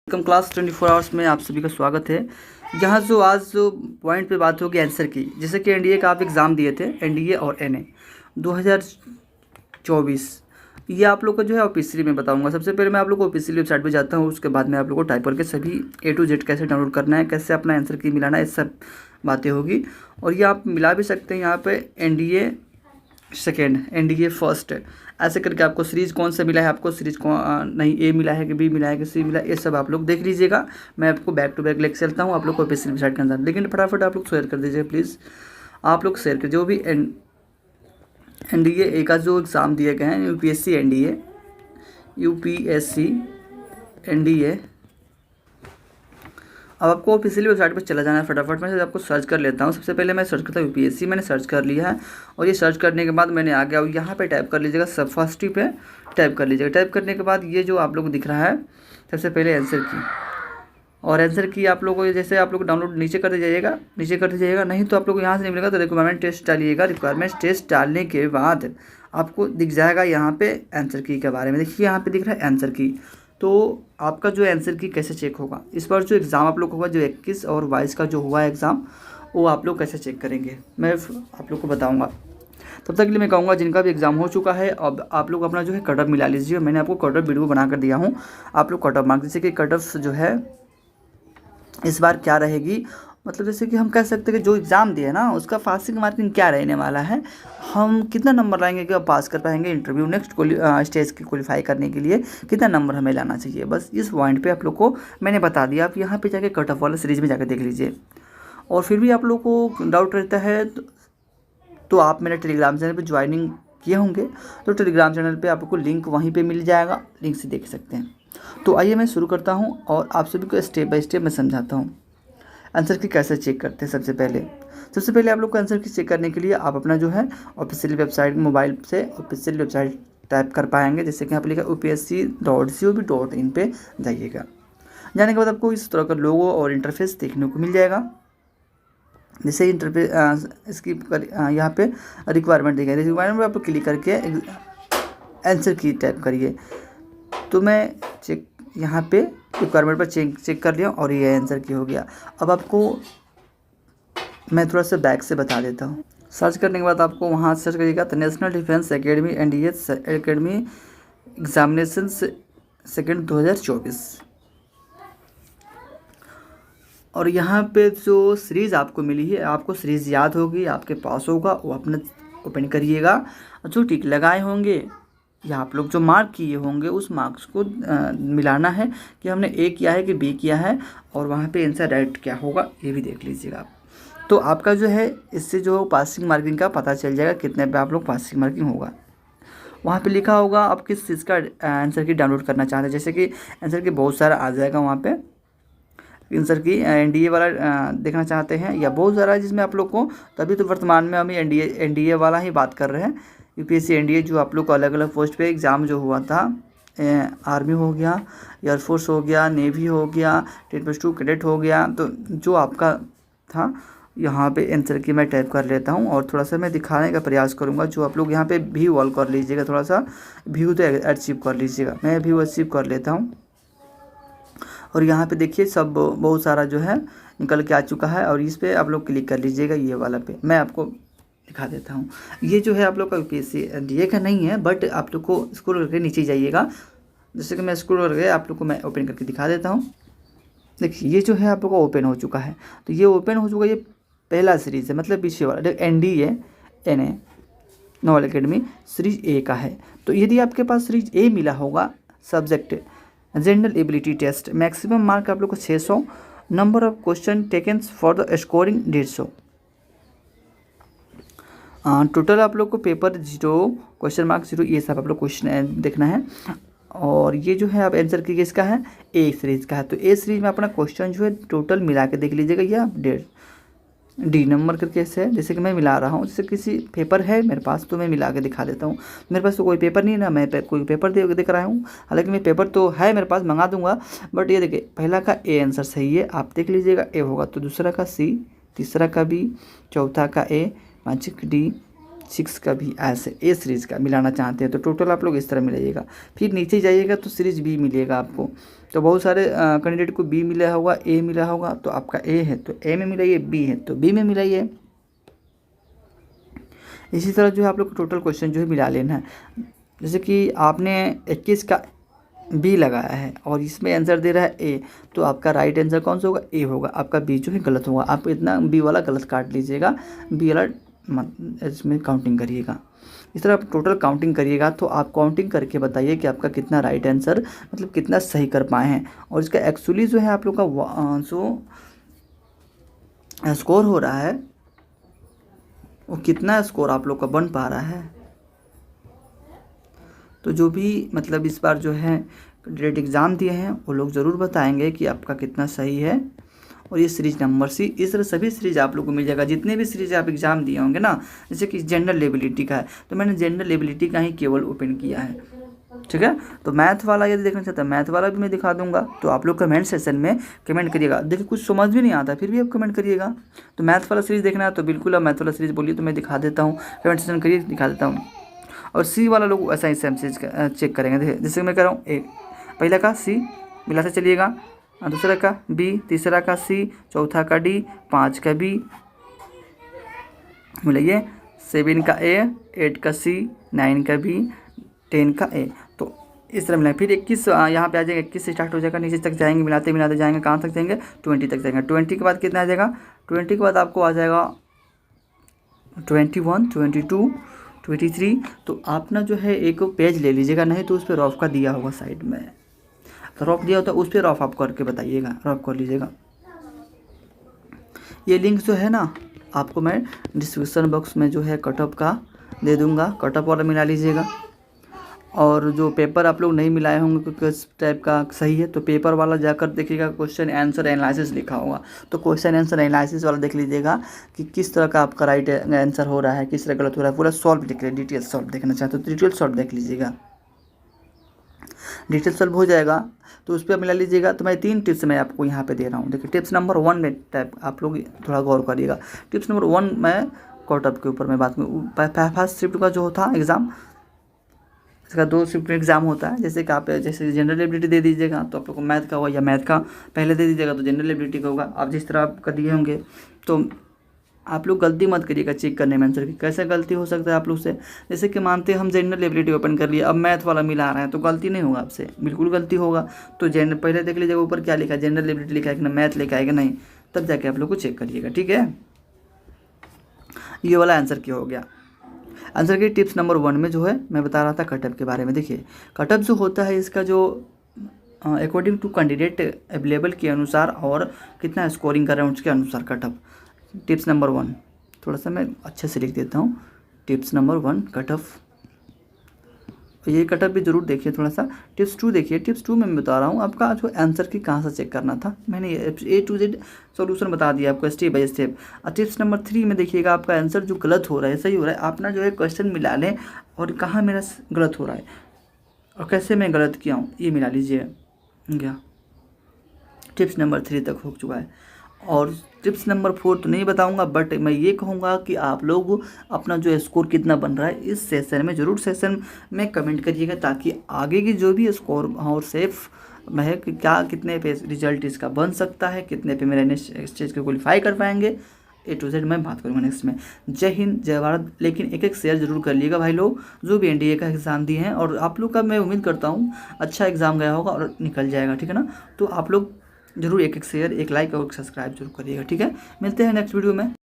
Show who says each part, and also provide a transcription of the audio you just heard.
Speaker 1: Welcome class 24 hours में आप सभी का स्वागत है। यहाँ जो पॉइंट पे बात होगी आंसर की, जैसे कि एनडीए का आप एग्ज़ाम दिए थे, एनडीए और एनए 2024, ये आप लोग को जो है ऑफिशियली मैं बताऊंगा। सबसे पहले मैं आप लोग को ऑफिशियली वेबसाइट पे जाता हूँ, उसके बाद मैं आप लोग को टाइप करके सभी A to Z कैसे डाउनलोड करना है, कैसे अपना आंसर की मिलाना है, ये सब बातें होगी। और ये आप मिला भी सकते हैं यहाँ पे एनडीए सेकेंड, एनडीए फर्स्ट, ऐसे करके आपको सीरीज़ कौन सा मिला है, आपको सीरीज़ कौन नहीं ए मिला है कि बी मिला है कि सी मिला है, ये सब आप लोग देख लीजिएगा। मैं आपको बैक टू बैक लेके चलता हूँ आप लोग को ऑफिशियल वेबसाइट के अंदर, लेकिन फटाफट आप लोग शेयर कर दीजिए प्लीज़। आप लोग शेयर कर, जो भी एनडीए ए का जो एग्ज़ाम दिए गए हैं, यूपीएससी एनडीए, अब आपको ऑफिशियली वेबसाइट पर चला जाना है। फटाफट मैं आपको सर्च कर लेता हूँ। सबसे पहले मैं सर्च करता हूँ यूपीएससी, मैंने सर्च कर लिया है। और ये सर्च करने के बाद मैंने आ गया और यहाँ पे टाइप कर लीजिएगा, सब फर्स्ट ही पे टाइप कर लीजिएगा। टाइप करने के बाद ये जो आप लोग को दिख रहा है, सबसे पहले आंसर की, और आंसर की आप लोग को जैसे आप लोग डाउनलोड नीचे करते जाइएगा, नहीं तो आप लोग को यहाँ से नहीं मिलेगा तो रिक्वायरमेंट टेस्ट डालिएगा। रिक्वायरमेंट टेस्ट डालने के बाद आपको दिख जाएगा यहाँ पे आंसर की के बारे में। देखिए यहाँ पे दिख रहा है आंसर की। तो आपका जो आंसर की कैसे चेक होगा, इस बार जो एग्ज़ाम आप लोग होगा, जो 21 और 22 का जो हुआ है एग्ज़ाम, वो आप लोग कैसे चेक करेंगे मैं आप लोग को बताऊँगा। तब तक के लिए मैं कहूँगा जिनका भी एग्ज़ाम हो चुका है, अब आप लोग अपना जो है कट ऑफ मिला लीजिए। मैंने आपको कट ऑफ वीडियो बना कर दिया हूँ, आप लोग कट ऑफ मार्क, जैसे कि कट ऑफ जो है इस बार क्या रहेगी, मतलब जैसे कि हम कह सकते हैं कि जो एग्ज़ाम दिए ना उसका पासिंग मार्किंग क्या रहने वाला है, हम कितना नंबर लाएंगे कि पास कर पाएंगे इंटरव्यू नेक्स्ट स्टेज की क्वालिफाई करने के लिए, कितना नंबर हमें लाना चाहिए। बस इस पॉइंट पे आप लोग को मैंने बता दिया। आप यहाँ पे जाके कट ऑफ वाला सीरीज़ में जाकर देख लीजिए। और फिर भी आप लोग को डाउट रहता है तो आप मेरे टेलीग्राम चैनल पर ज्वाइनिंग किए होंगे, तो टेलीग्राम चैनल पर आपको लिंक वहीं पर मिल जाएगा, लिंक से देख सकते हैं। तो आइए मैं शुरू करता हूँ और आप सभी को स्टेप बाय स्टेप मैं समझाता हूँ आंसर की कैसे चेक करते हैं। सबसे पहले आप लोग को आंसर की चेक करने के लिए आप अपना जो है ऑफिशियल वेबसाइट, मोबाइल से ऑफिशियल वेबसाइट टाइप कर पाएंगे, जैसे कि यहाँ पर लिखा upsc.gov.in पे जाइएगा। जाने के बाद आपको इस तरह का लोगो और इंटरफेस देखने को मिल जाएगा। जैसे इंटरफेस इसकी यहाँ पे रिक्वायरमेंट दी गई, रिक्वायरमेंट पर आप क्लिक करके आंसर की टाइप करिए। तो मैं चेक यहाँ पे रिक्वायरमेंट पर चेक कर लिया और ये आंसर की हो गया। अब आपको मैं थोड़ा सा बैक से बता देता हूँ। सर्च करने के बाद आपको वहाँ सर्च करिएगा तो national defence academy NDA academy examination second 2024, और यहाँ पे जो सीरीज़ आपको मिली है, आपको सीरीज़ याद होगी, आपके पास होगा, वो अपना ओपन करिएगा। जो टिक लगाए होंगे या आप लोग जो मार्क किए होंगे उस मार्क्स को मिलाना है कि हमने ए किया है कि बी किया है, और वहाँ पे आंसर राइट क्या होगा ये भी देख लीजिएगा आप। तो आपका जो है इससे जो पासिंग मार्किंग का पता चल जाएगा, कितने पे आप लोग पासिंग मार्किंग होगा। वहाँ पे लिखा होगा आप किस चीज़ का आंसर की डाउनलोड करना चाहते हैं, जैसे कि आंसर की बहुत सारा आ जाएगा वहाँ पे। आंसर की एनडीए वाला देखना चाहते हैं या बहुत सारा जिसमें आप लोग को, तभी तो वर्तमान में हम एनडीए वाला ही बात कर रहे हैं। यूपीएससी एनडीए जो आप लोग को अलग अलग पोस्ट पे एग्ज़ाम जो हुआ था, आर्मी हो गया, एयरफोर्स हो गया, नेवी हो गया, 10+2 कैडेट हो गया, तो जो आपका था यहाँ पे आंसर की मैं टाइप कर लेता हूँ और थोड़ा सा मैं दिखाने का प्रयास करूँगा। जो आप लोग यहाँ पे व्यू ऑल कर लीजिएगा, थोड़ा सा व्यू तो अचीव कर लीजिएगा। मैं व्यू अचीव कर लेता हूँ और यहाँ पे देखिए सब बहुत सारा जो है निकल के आ चुका है, और इस पर आप लोग क्लिक कर लीजिएगा। ये वाला पे मैं आपको दिखा देता हूँ। ये जो है आप लोग का यूपीएससी एनडीए का नहीं है, बट आप लोग को स्क्रॉल करके नीचे जाइएगा। जैसे कि मैं स्क्रॉल करके आप लोग को मैं ओपन करके दिखा देता हूँ। देखिए ये जो है आप लोग का ओपन हो चुका है। तो ये ओपन हो चुका है, ये पहला सीरीज़ है, मतलब पीछे वाला एनडीए एनए नॉल एकेडमी सीरीज ए का है। तो यदि आपके पास सीरीज ए मिला होगा, subject general ability test, maximum mark आप लोग को 600, number of question taken for the scoring 150, total आप लोग को पेपर 0, क्वेश्चन मार्क 0, ये सब आप लोग क्वेश्चन देखना है। और ये जो है आप आंसर की किसका है, ए सीरीज़ का है। तो ए सीरीज में अपना क्वेश्चन जो है टोटल मिला के देख लीजिएगा, या 1.5 डी नंबर करके ऐसे है। जैसे कि मैं मिला रहा हूँ, जैसे किसी पेपर है मेरे पास तो मैं मिला के दिखा देता हूँ। मेरे पास तो कोई पेपर नहीं है ना, मैं कोई पेपर देख रहा हूँ, हालांकि मैं पेपर तो है मेरे पास, मंगा दूंगा। बट ये देखिए पहला का ए आंसर सही है, आप देख लीजिएगा ए होगा, तो दूसरा का सी, तीसरा का बी, चौथा का ए, पाँचवीं का डी, 6 का भी ऐसे ए सीरीज़ का मिलाना चाहते हैं तो टोटल आप लोग इस तरह मिलाइएगा। फिर नीचे जाइएगा तो सीरीज़ बी मिलेगा आपको। तो बहुत सारे कैंडिडेट को बी मिला होगा, ए मिला होगा, तो आपका ए है तो ए में मिलाइए, बी है तो बी में मिलाइए। इसी तरह जो है आप लोग को टोटल क्वेश्चन जो है मिला लेना है। जैसे कि आपने 21 का बी लगाया है और इसमें आंसर दे रहा है ए, तो आपका राइट आंसर कौन सा होगा? ए होगा। आपका बी जो है गलत होगा। आप इतना बी वाला गलत काट लीजिएगा, बी वाला इसमें काउंटिंग करिएगा। इस तरह आप टोटल काउंटिंग करिएगा तो आप काउंटिंग करके बताइए कि आपका कितना राइट आंसर मतलब कितना सही कर पाए हैं। और इसका एक्चुअली जो है आप लोग का जो स्कोर हो रहा है वो कितना स्कोर आप लोग का बन पा रहा है। तो जो भी मतलब इस बार जो है कैंडिडेट एग्ज़ाम दिए हैं वो लोग ज़रूर बताएंगे कि आपका कितना सही है। और ये सीरीज नंबर सी, इस तरह सभी सीरीज आप लोग को मिल जाएगा। जितने भी सीरीज आप एग्ज़ाम दिए होंगे ना, जैसे कि जनरल एबिलिटी का है तो मैंने जनरल एबिलिटी का ही केवल ओपन किया है, ठीक है। तो मैथ वाला यदि देखना चाहता है मैथ वाला भी मैं दिखा दूंगा। तो आप लोग कमेंट सेशन में कमेंट करिएगा। देखिए कुछ समझ भी नहीं आता फिर भी आप कमेंट करिएगा। तो मैथ वाला सीरीज़ देखना है तो बिल्कुल आप मैथ वाला सीरीज़ बोलिए तो मैं दिखा देता हूँ, कमेंट सेशन करिए दिखा देता हूँ। और सी वाला लोग ऐसा ही सेम चीज़ चेक करेंगे। देखिए जैसे मैं कह रहा हूँ, एक पहला का सी मिलाते चलिएगा, दूसरा का बी, तीसरा का सी, चौथा का डी, 5 का बी मिलाइए, 7 का ए, 8 का सी, 9 का बी, 10 का ए। तो इस तरह मिलाएं। फिर 21 यहाँ पे आ जाएगा, 21 से स्टार्ट हो जाएगा, नीचे तक जाएंगे मिलाते मिलाते जाएंगे, कहाँ तक जाएंगे? 20 तक जाएंगे। 20 के बाद कितना आ जाएगा? 20 के बाद आपको आ जाएगा 21, 22, 23। तो आप ना जो है एक पेज ले लीजिएगा, नहीं तो उस पर रफ का दिया होगा साइड में, तो रफ दिया होता है उस पर रफ आप करके बताइएगा, रफ कर लीजिएगा। ये लिंक जो है ना आपको मैं डिस्क्रिप्शन बॉक्स में जो है कटअप का दे दूंगा, कटअप वाला मिला लीजिएगा। और जो पेपर आप लोग नहीं मिलाए होंगे कि किस टाइप का सही है, तो पेपर वाला जाकर देखिएगा, क्वेश्चन आंसर एनालिसिस लिखा होगा, तो क्वेश्चन आंसर एनालिसिस वाला देख लीजिएगा कि किस तरह का आपका राइट आंसर हो रहा है, किस तरह गलत हो रहा है, पूरा सॉल्व देख लीजिए। डिटेल सॉल्व देखना चाहते हो तो डिटेल सॉल्व देख लीजिएगा। डिटेल सॉल्व हो जाएगा तो उस पर मिला लीजिएगा। तो मैं 3 टिप्स मैं आपको यहाँ पे दे रहा हूँ। देखिए टिप्स नंबर 1 में टाइप आप लोग थोड़ा गौर करिएगा। टिप्स नंबर 1 में कटअप के ऊपर मैं बात करूँ। फर्स्ट शिफ्ट का जो था एग्ज़ाम, इसका 2 शिफ्ट में एग्ज़ाम होता है। जैसे कि आप जैसे जनरल एबिलिटी दे दीजिएगा तो आप लोग को मैथ का होगा, या मैथ का पहले दे दीजिएगा तो जनरल एबिलिटी का होगा। आप जिस तरह आपका दिए होंगे तो आप लोग गलती मत करिएगा चेक करने में आंसर की। कैसे गलती हो सकता है आप लोग से? जैसे कि मानते हैं हम जनरल एबिलिटी ओपन कर लिए, अब मैथ वाला मिला रहे हैं तो गलती नहीं होगा आपसे, बिल्कुल गलती होगा। तो जनरल पहले देख लीजिएगा ऊपर क्या लिखा है, जनरल एबिलिटी लिखा है कि ना मैथ लिखा है कि नहीं, तब जाके आप लोग को चेक करिएगा, ठीक है। ये वाला आंसर क्या हो गया। आंसर की टिप्स नंबर 1 में जो है मैं बता रहा था कटअप के बारे में। देखिए कटअप जो होता है इसका जो अकॉर्डिंग टू कैंडिडेट अवेलेबल के अनुसार और कितना स्कोरिंग कर रहे हैं उसके अनुसार कटअप। टिप्स नंबर 1 थोड़ा सा मैं अच्छे से लिख देता हूँ। टिप्स नंबर 1 कटअप, ये कटअप भी ज़रूर देखिए थोड़ा सा। टिप्स 2 देखिए। टिप्स 2 में मैं बता रहा हूँ आपका जो आंसर की कहाँ से चेक करना था, मैंने A to Z सॉल्यूशन बता दिया आपको स्टेप बाय स्टेप। और टिप्स नंबर 3 में देखिएगा आपका आंसर जो गलत हो रहा है सही हो रहा है, आप ना जो है क्वेश्चन मिला लें और कहाँ मेरा गलत हो रहा है और कैसे मैं गलत किया हूँ ये मिला लीजिए। क्या टिप्स नंबर 3 तक हो चुका है। और टिप्स नंबर 4 तो नहीं बताऊंगा, बट मैं ये कहूँगा कि आप लोग अपना जो स्कोर कितना बन रहा है इस सेशन में ज़रूर सेशन में कमेंट करिएगा, ताकि आगे की जो भी स्कोर और सेफ में है कि क्या कितने पे रिजल्ट इसका बन सकता है, कितने पे मेरे नेक्स्ट स्टेज को क्वालिफाई कर पाएंगे, A to Z मैं बात करूँगा नेक्स्ट में। जय हिंद जय भारत। लेकिन एक शेयर जरूर कर लीजिएगा भाई लोग जो भी NDA का एग्ज़ाम दिए हैं, और आप लोग का मैं उम्मीद करता हूँ अच्छा एग्ज़ाम गया होगा और निकल जाएगा, ठीक है ना। तो आप लोग जरूर एक शेयर, एक लाइक और सब्सक्राइब जरूर करिएगा, ठीक है। मिलते हैं नेक्स्ट वीडियो में।